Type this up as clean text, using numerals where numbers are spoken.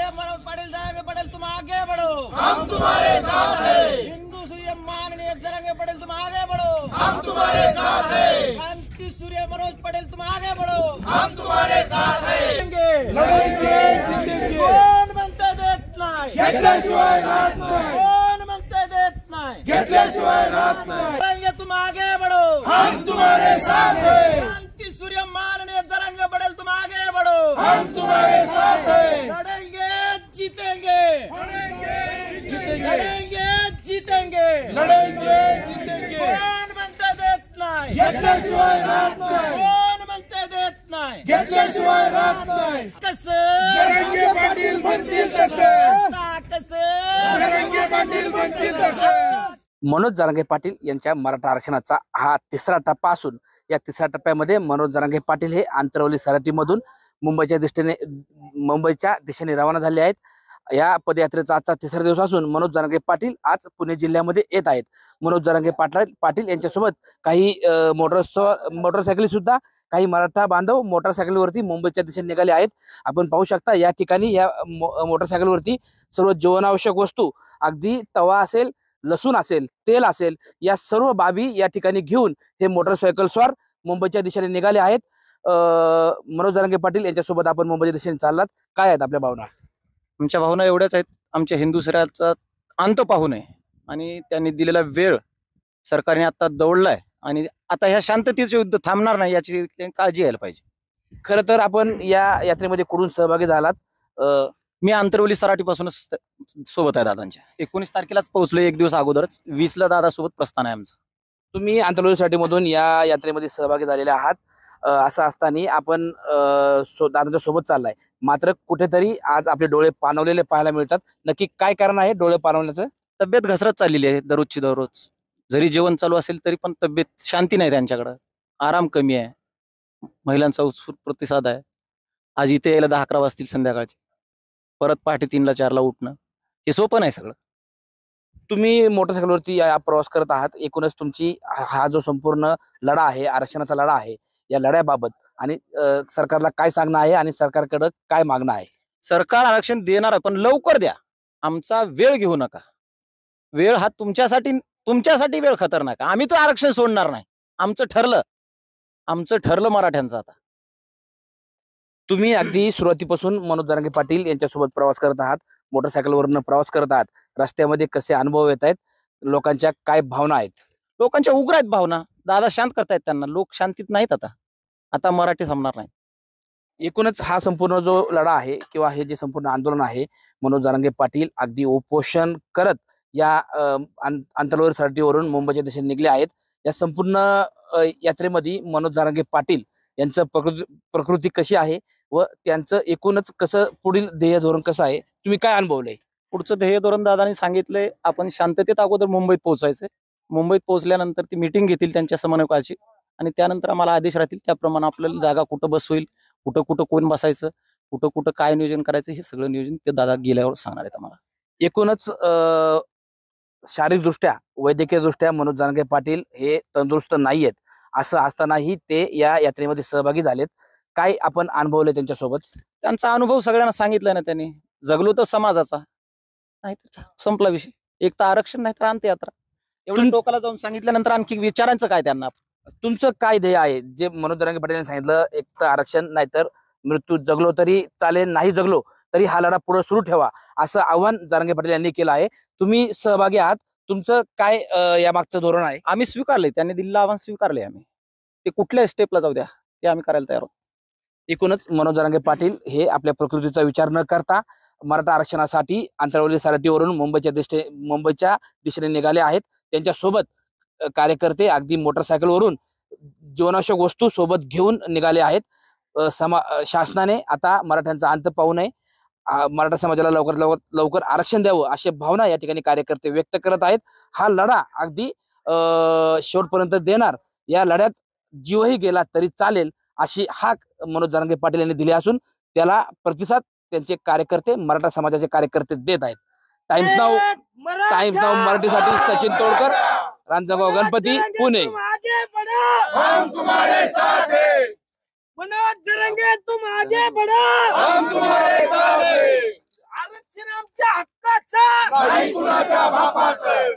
सूर्य मनोज पाटिल जरांगे पटेल तुम आगे बढ़ो, हम तुम्हारे साथ हैं। हिंदू सूर्य माननीय जरांगे पटेल तुम आगे बढ़ो, हम तुम्हारे साथ हैं। क्रांति सूर्य मनोज पटेल तुम आगे बढ़ो, हम तुम्हारे साथ हैं। लढेंगे जिंदगी। कोण म्हणते देत नाही, घेतल्याशिवाय राहत नाही, कोण म्हणते देत नाही, घेतल्याशिवाय राहत नाही। लढेंगे तुम आगे बढ़ो, हम तुम्हारे साथ हैं। क्रांति सूर्य माननीय जरांगे पटेल तुम आगे बढ़ो, हम तुम्हारे साथ हैं। लड़ेंगे जीतेंगे, लड़ेंगे जीतेंगे, लढेंगे जिंदगी। कोण म्हणते देत नाही, घेतल्याशिवाय राहत नाही, कोण म्हणते देत नाही, घेतल्याशिवाय राहत नाही। कसं जरांगे पाटील म्हणतील तसं, कसं जरांगे पाटील म्हणतील तसं। मनोज जरांगे पाटील यांच्या मराठा आरक्षणाचा हा तिसरा टप्पा असून या तिसऱ्या टप्प्यामध्ये मनोज जरांगे पाटील हे आंतरवली सराटीमधून मुंबईच्या दिशेने रवाना झाले आहेत। या पदयात्रेचा आजचा तिसरा दिवस असून मनोज जरांगे पाटील आज पुणे जिल्ह्यामध्ये येत आहेत। मनोज जरांगे पाटील यांच्यासोबत काही मोटरसायकली सुद्धा काही मराठा बांधव मोटरसायकलवरती मुंबईच्या दिशेने निघाले आहेत। आपण पाहू शकता या ठिकाणी या मोटरसायकलवरती सर्व जीवनावश्यक वस्तू अगदी तवा असेल, लसूण असेल, तेल असेल, या सर्व बाबी या ठिकाणी घेऊन हे मोटरसायकल स्वार मुंबईच्या दिशेने निघाले आहेत। मनोज जरांगे पाटील यांच्यासोबत आपण मुंबईच्या दिशेने चाललात, काय आहेत आपल्या भावना? आमच्या भावना एवढ्याच आहेत, आमच्या हिंदू सराचा अंत पाहू नये आणि त्यांनी दिलेला वेळ सरकारने आता दौडलाय आणि आता ह्या शांततेचे युद्ध थांबणार नाही याची काळजी घ्यायला पाहिजे। खरं तर आपण या यात्रेमध्ये कुठून सहभागी झालात? मी आंतरवली सराटीपासूनच सोबत आहे दादांच्या। 19 तारखेलाच पोहोचलो, एक दिवस अगोदरच 20 ला दादा सोबत प्रस्थान आहे आमचं। तुम्ही आंतरवली सराटीमधून या यात्रेमध्ये सहभागी झालेले आहात, असं असताना आपण दादांच्या सोबत चाललाय, मात्र कुठेतरी आज आपले डोळे पाणवलेले पाहायला मिळतात। नक्की काय कारण आहे डोळे पाणवण्याचं? तब्येत घसरत चाललेली आहे दररोजची दररोज, जरी जेवण चालू असेल तरी पण तब्येत शांती नाही, त्यांच्याकडं आराम कमी आहे, महिलांचा उत्स्फूर्त प्रतिसाद आहे। आज इथे यायला 10-11 वाजतील संध्याकाळचे, परत पहाटे 3ला 4ला उठणं हे सोपं नाही सगळं। तुम्ही मोटरसायकलवरती प्रवास करत आहात, एकूणच तुमची हा जो संपूर्ण लढा आहे, आरक्षणाचा लढा आहे, या लढ्याबाबत आणि सरकारला काय सांगणं आहे आणि सरकारकडे काय मागणं आहे? सरकार आरक्षण देणार आहे पण लवकर द्या, आमचा वेळ घेऊ नका। वेळ हा तुमच्यासाठी वेळ खतरनाक आहे, आम्ही तर आरक्षण सोडणार नाही, आमचं ठरलं मराठ्यांचं। आता तुम्ही अगदी सुरुवातीपासून मनोज जरांगे पाटील यांच्यासोबत प्रवास करत आहात, मोटरसायकलवरनं प्रवास करत आहात, रस्त्यामध्ये कसे अनुभव येत आहेत, लोकांच्या काय भावना आहेत? लोकांच्या उग्र आहेत भावना, दादा शांत करतायत त्यांना, लोक शांतीत नाहीत। आता मराठी थांबणार नाही। एकूणच हा संपूर्ण जो लढा आहे किंवा हे जे संपूर्ण आंदोलन आहे, मनोज जरांगे पाटील अगदी उपोषण करत या आंतरवली सराटीवरून मुंबईच्या दिशेने निघले आहेत। या संपूर्ण यात्रेमध्ये मनोज जरांगे पाटील यांचं प्रकृती कशी आहे व त्यांचं एकूणच कसं पुढील ध्येय धोरण कसं आहे, तुम्ही काय अनुभवलंय? पुढचं ध्येय धोरण दादांनी सांगितलंय, आपण शांततेत अगोदर मुंबईत पोहोचायचंय, मुंबईत पोहोचल्यानंतर ती मीटिंग घेतील त्यांच्या समन्वयकाची आणि त्यानंतर आम्हाला आदेश राहतील, त्याप्रमाणे आपल्याला जागा कुठं बस होईल, कुठं कोण बसायचं, कुठं काय नियोजन करायचं, हे सगळं नियोजन ते दादा गेल्यावर सांगणार आहेत आम्हाला। एकूणच शारीरिकदृष्ट्या, वैद्यकीय दृष्ट्या मनोज जरांगे पाटील हे तंदुरुस्त नाहीयेत, असं असतानाही ते या यात्रेमध्ये सहभागी झालेत। काय आपण अनुभवले त्यांच्यासोबत? त्यांचा अनुभव सगळ्यांना सांगितलाय ना त्यांनी, जगलो तर समाजाचा, नाही तर संपला विषय, एक तर आरक्षण नाही तर अंत्ययात्रा, एवढं टोकाला जाऊन सांगितल्यानंतर आणखी विचारांचं काय त्यांना? तुमचं काय ध्येय आहे? जे मनोज जरांगे पाटील यांनी सांगितलं, एक तर आरक्षण नाही तर मृत्यू, जगलो तरी चालेल, नाही जगलो तरी हा लढा पुढे सुरू ठेवा, असं आव्हान जरांगे पाटील यांनी केलं आहे। तुम्ही सहभागी आहात, तुमचं काय या मागचं धोरण आहे? आम्ही स्वीकारले, त्यांनी दिलेलं आव्हान स्वीकारले, आम्ही ते कुठल्या स्टेपला जाऊ द्या ते आम्ही करायला तयार आहोत। एकूणच मनोज जरांगे पाटील हे आपल्या प्रकृतीचा विचार न करता मराठा आरक्षणासाठी आंतरवली सराटीवरून मुंबईच्या दिशेने निघाले आहेत। त्यांच्यासोबत कार्यकर्ते अगदी मोटरसायकलवरून जीवनावश्यक वस्तू सोबत घेऊन निघाले आहेत। शासनाने आता मराठ्यांचा अंत पाहू नये, मराठा समाजाला लवकर आरक्षण द्यावं, अशी भावना या ठिकाणी कार्यकर्ते व्यक्त करत आहेत। हा लढा अगदी शेवटपर्यंत देणार, या लढ्यात जीवही गेला तरी चालेल, अशी हाक मनोज जरांगे पाटील यांनी दिली असून त्याला प्रतिसाद त्यांचे कार्यकर्ते, मराठा समाजाचे कार्यकर्ते देत आहेत। टाइम्स नाऊ मराठीसाठी सचिन तोडकर, रांजणगाव गणपती, पुणे। हम तुम्हारे साथ हैं। मनोज जरांगे तुम आगे बढ़ो, हम तुम्हारे साथ हैं। आरक्षण आमच्या हक्काचं नाही कुणाच्या बापाचं